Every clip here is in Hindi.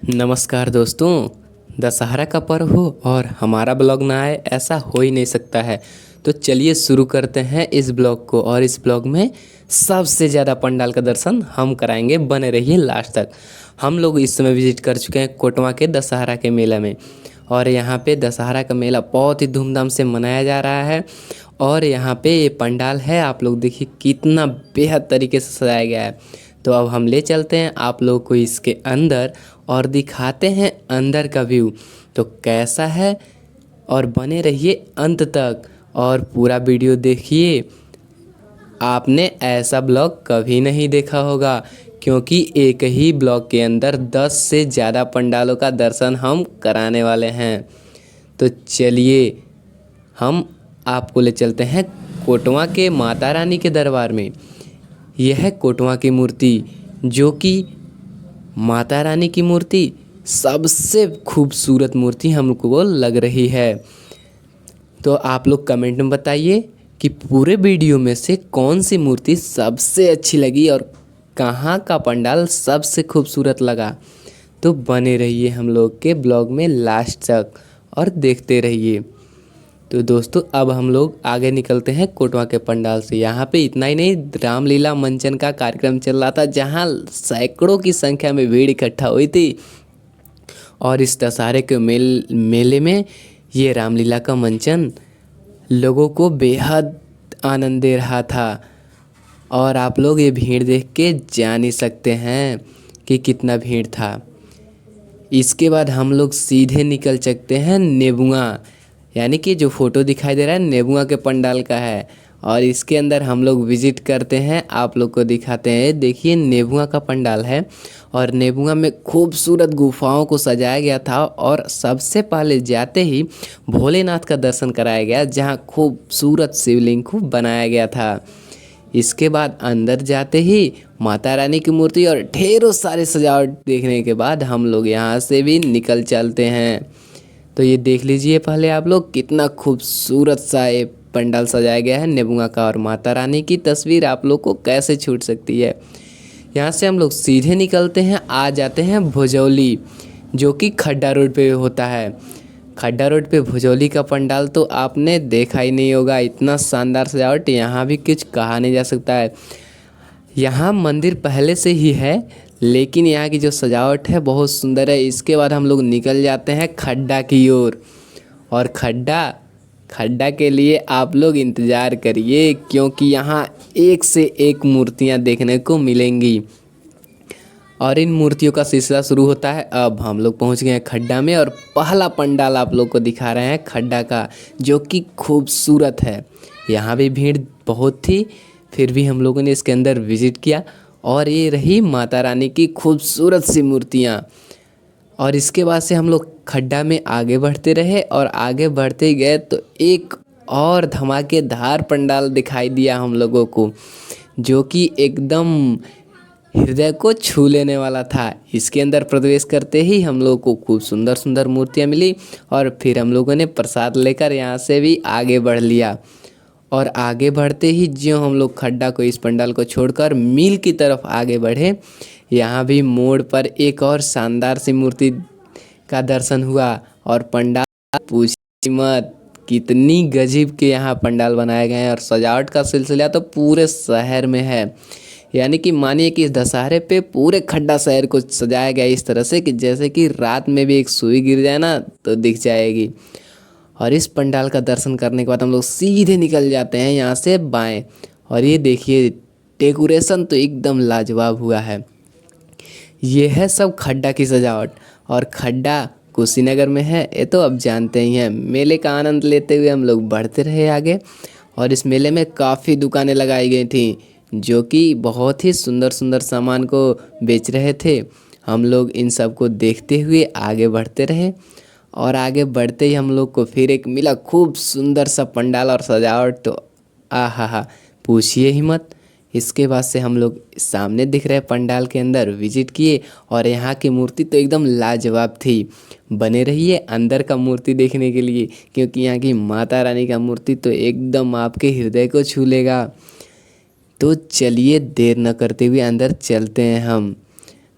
नमस्कार दोस्तों। दशहरा का पर्व हो और हमारा ब्लॉग ना आए, ऐसा हो ही नहीं सकता है। तो चलिए शुरू करते हैं इस ब्लॉग को। और इस ब्लॉग में सबसे ज़्यादा पंडाल का दर्शन हम कराएंगे, बने रहिए लास्ट तक। हम लोग इस समय विजिट कर चुके हैं कोटवा के दशहरा के मेला में। और यहाँ पे दशहरा का मेला बहुत ही धूमधाम से मनाया जा रहा है। और यहाँ पे ये पंडाल है, आप लोग देखिए कितना बेहद तरीके से सजाया गया है। तो अब हम ले चलते हैं आप लोग को इसके अंदर और दिखाते हैं अंदर का व्यू तो कैसा है। और बने रहिए अंत तक और पूरा वीडियो देखिए। आपने ऐसा ब्लॉग कभी नहीं देखा होगा, क्योंकि एक ही ब्लॉग के अंदर 10 से ज़्यादा पंडालों का दर्शन हम कराने वाले हैं। तो चलिए हम आपको ले चलते हैं कोटवा के माता रानी के दरबार में। यह है कोटवा की मूर्ति, जो कि माता रानी की मूर्ति सबसे खूबसूरत मूर्ति हमको लग रही है। तो आप लोग कमेंट में बताइए कि पूरे वीडियो में से कौन सी मूर्ति सबसे अच्छी लगी और कहाँ का पंडाल सबसे खूबसूरत लगा। तो बने रहिए हम लोग के ब्लॉग में लास्ट तक और देखते रहिए। तो दोस्तों अब हम लोग आगे निकलते हैं कोटवा के पंडाल से। यहाँ पे इतना ही नहीं, रामलीला मंचन का कार्यक्रम चल रहा था, जहाँ सैकड़ों की संख्या में भीड़ इकट्ठा हुई थी। और इस दशहरे के मेले में ये रामलीला का मंचन लोगों को बेहद आनंद दे रहा था। और आप लोग ये भीड़ देख के जान ही सकते हैं कि कितना भीड़ था। इसके बाद हम लोग सीधे निकल सकते हैं नेबुआ, यानी कि जो फ़ोटो दिखाई दे रहा है नेबुआ के पंडाल का है। और इसके अंदर हम लोग विज़िट करते हैं, आप लोग को दिखाते हैं। देखिए नेबुआ का पंडाल है और नेबुआ में खूबसूरत गुफाओं को सजाया गया था। और सबसे पहले जाते ही भोलेनाथ का दर्शन कराया गया, जहां खूबसूरत शिवलिंग को बनाया गया था। इसके बाद अंदर जाते ही माता रानी की मूर्ति और ढेरों सारे सजावट देखने के बाद हम लोग यहाँ से भी निकल चलते हैं। तो ये देख लीजिए पहले आप लोग, कितना खूबसूरत सा ये पंडाल सजाया गया है नेबुआ का। और माता रानी की तस्वीर आप लोग को कैसे छूट सकती है। यहाँ से हम लोग सीधे निकलते हैं, आ जाते हैं भुजौली, जो कि खड्डा रोड पे होता है। खड्डा रोड पे भुजौली का पंडाल तो आपने देखा ही नहीं होगा, इतना शानदार सजावट, यहाँ भी कुछ कहा नहीं जा सकता है। यहाँ मंदिर पहले से ही है, लेकिन यहाँ की जो सजावट है बहुत सुंदर है। इसके बाद हम लोग निकल जाते हैं खड्डा की ओर। और खड्डा के लिए आप लोग इंतज़ार करिए, क्योंकि यहाँ एक से एक मूर्तियाँ देखने को मिलेंगी। और इन मूर्तियों का सिलसिला शुरू होता है। अब हम लोग पहुँच गए हैं खड्डा में और पहला पंडाल आप लोग को दिखा रहे हैं खड्डा का, जो कि खूबसूरत है। यहाँ भी भीड़ बहुत थी, फिर भी हम लोगों ने इसके अंदर विज़िट किया। और ये रही माता रानी की खूबसूरत सी मूर्तियाँ। और इसके बाद से हम लोग खड्डा में आगे बढ़ते रहे और आगे बढ़ते गए तो एक और धमाकेदार पंडाल दिखाई दिया हम लोगों को, जो कि एकदम हृदय को छू लेने वाला था। इसके अंदर प्रवेश करते ही हम लोग को खूब सुंदर सुंदर मूर्तियाँ मिली। और फिर हम लोगों ने प्रसाद लेकर यहाँ से भी आगे बढ़ लिया। और आगे बढ़ते ही ज्यों हम लोग खड्डा को, इस पंडाल को छोड़कर मिल की तरफ आगे बढ़े, यहाँ भी मोड़ पर एक और शानदार सी मूर्ति का दर्शन हुआ। और पंडाल पूछिए मत, कितनी गजब के यहाँ पंडाल बनाए गए हैं। और सजावट का सिलसिला तो पूरे शहर में है, यानी कि मानिए कि इस दशहरे पे पूरे खड्डा शहर को सजाया गया इस तरह से कि जैसे कि रात में भी एक सुई गिर जाए ना तो दिख जाएगी। और इस पंडाल का दर्शन करने के बाद हम लोग सीधे निकल जाते हैं यहाँ से बाएं। और ये देखिए डेकोरेशन तो एकदम लाजवाब हुआ है। ये है सब खड्डा की सजावट। और खड्डा कुशीनगर में है, ये तो अब जानते ही हैं। मेले का आनंद लेते हुए हम लोग बढ़ते रहे आगे। और इस मेले में काफ़ी दुकानें लगाई गई थी, जो कि बहुत ही सुंदर सुंदर सामान को बेच रहे थे। हम लोग इन सब को देखते हुए आगे बढ़ते रहे। और आगे बढ़ते ही हम लोग को फिर एक मिला खूब सुंदर सा पंडाल और सजावट, तो आहा पूछिए ही मत। इसके बाद से हम लोग सामने दिख रहे पंडाल के अंदर विजिट किए। और यहाँ की मूर्ति तो एकदम लाजवाब थी। बने रहिए अंदर का मूर्ति देखने के लिए, क्योंकि यहाँ की माता रानी का मूर्ति तो एकदम आपके हृदय को छू लेगा। तो चलिए देर न करते हुए अंदर चलते हैं हम।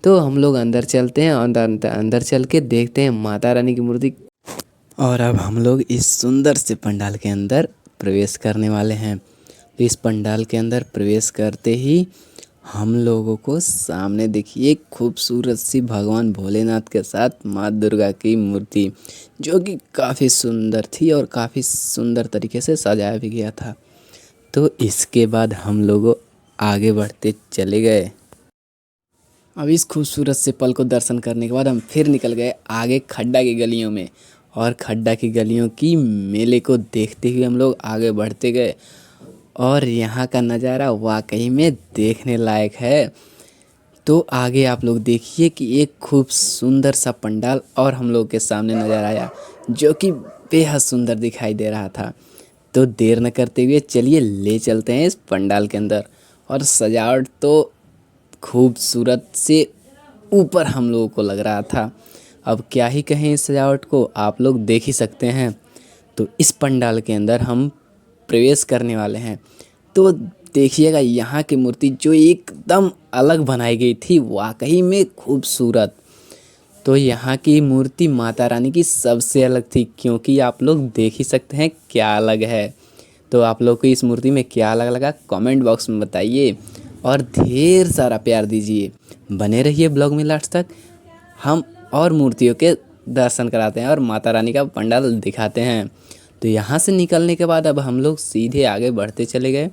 तो हम लोग अंदर चलते हैं और अंदर चल के देखते हैं माता रानी की मूर्ति। और अब हम लोग इस सुंदर से पंडाल के अंदर प्रवेश करने वाले हैं। तो इस पंडाल के अंदर प्रवेश करते ही हम लोगों को सामने देखिए एक खूबसूरत सी भगवान भोलेनाथ के साथ माँ दुर्गा की मूर्ति, जो कि काफ़ी सुंदर थी और काफ़ी सुंदर तरीके से सजाया भी गया था। तो इसके बाद हम लोग आगे बढ़ते चले गए। अब इस खूबसूरत से पल को दर्शन करने के बाद हम फिर निकल गए आगे खड्डा की गलियों में, और खड्डा की गलियों की मेले को देखते हुए हम लोग आगे बढ़ते गए। और यहाँ का नज़ारा वाकई में देखने लायक है। तो आगे आप लोग देखिए कि एक खूब सुंदर सा पंडाल और हम लोग के सामने नज़र आया, जो कि बेहद सुंदर दिखाई दे रहा था। तो देर न करते हुए चलिए ले चलते हैं इस पंडाल के अंदर। और सजावट तो खूबसूरत से ऊपर हम लोगों को लग रहा था। अब क्या ही कहें इस सजावट को, आप लोग देख ही सकते हैं। तो इस पंडाल के अंदर हम प्रवेश करने वाले हैं। तो देखिएगा यहाँ की मूर्ति जो एकदम अलग बनाई गई थी, वाकई में खूबसूरत। तो यहाँ की मूर्ति माता रानी की सबसे अलग थी, क्योंकि आप लोग देख ही सकते हैं क्या अलग है। तो आप लोग को इस मूर्ति में क्या अलग लगा कमेंट बॉक्स में बताइए, और ढेर सारा प्यार दीजिए। बने रहिए ब्लॉग में लास्ट तक। हम और मूर्तियों के दर्शन कराते हैं और माता रानी का पंडाल दिखाते हैं। तो यहाँ से निकलने के बाद अब हम लोग सीधे आगे बढ़ते चले गए।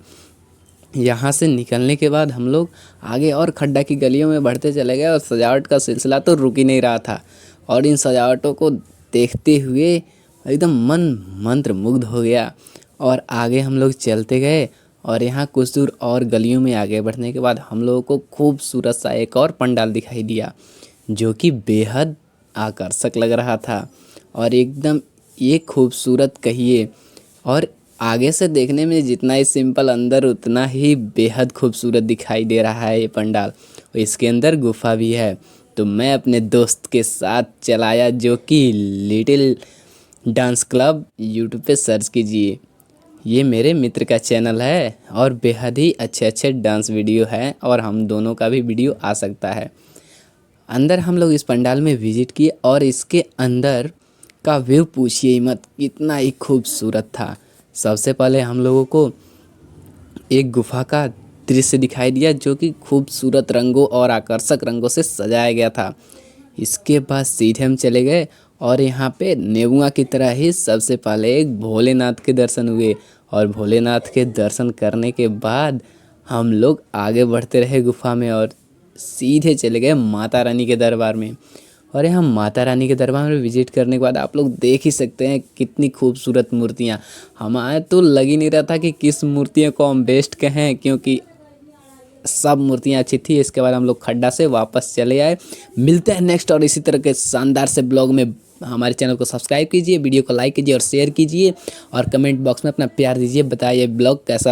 यहाँ से निकलने के बाद हम लोग आगे और खड्डा की गलियों में बढ़ते चले गए, और सजावट का सिलसिला तो रुक ही नहीं रहा था। और इन सजावटों को देखते हुए एकदम मन मंत्र मुग्ध हो गया। और आगे हम लोग चलते गए, और यहाँ कुछ दूर और गलियों में आगे बढ़ने के बाद हम लोगों को खूबसूरत सा एक और पंडाल दिखाई दिया, जो कि बेहद आकर्षक लग रहा था और एकदम ये खूबसूरत कहिए। और आगे से देखने में जितना ही सिंपल, अंदर उतना ही बेहद खूबसूरत दिखाई दे रहा है ये पंडाल। और इसके अंदर गुफा भी है। तो मैं अपने दोस्त के साथ चलाया, जो कि लिटिल डांस क्लब यूट्यूब पे सर्च कीजिए। ये मेरे मित्र का चैनल है और बेहद ही अच्छे अच्छे डांस वीडियो है, और हम दोनों का भी वीडियो आ सकता है। अंदर हम लोग इस पंडाल में विजिट किए, और इसके अंदर का व्यू पूछिए ही मत, कितना ही खूबसूरत था। सबसे पहले हम लोगों को एक गुफा का दृश्य दिखाई दिया, जो कि खूबसूरत रंगों और आकर्षक रंगों से सजाया गया था। इसके बाद सीधे हम चले गए, और यहाँ पे नेबुआ की तरह ही सबसे पहले एक भोलेनाथ के दर्शन हुए। और भोलेनाथ के दर्शन करने के बाद हम लोग आगे बढ़ते रहे गुफा में, और सीधे चले गए माता रानी के दरबार में। और यहाँ माता रानी के दरबार में विजिट करने के बाद आप लोग देख ही सकते हैं कितनी खूबसूरत मूर्तियाँ। हमारे तो लग ही नहीं रहा था कि किस मूर्तियों को हम बेस्ट कहें, क्योंकि सब मूर्तियाँ अच्छी थी। इसके बाद हम लोग खड्डा से वापस चले आए। मिलते हैं नेक्स्ट और इसी तरह के शानदार से ब्लॉग में। हमारे चैनल को सब्सक्राइब कीजिए, वीडियो को लाइक कीजिए और शेयर कीजिए, और कमेंट बॉक्स में अपना प्यार दीजिए। बताइए ब्लॉग कैसा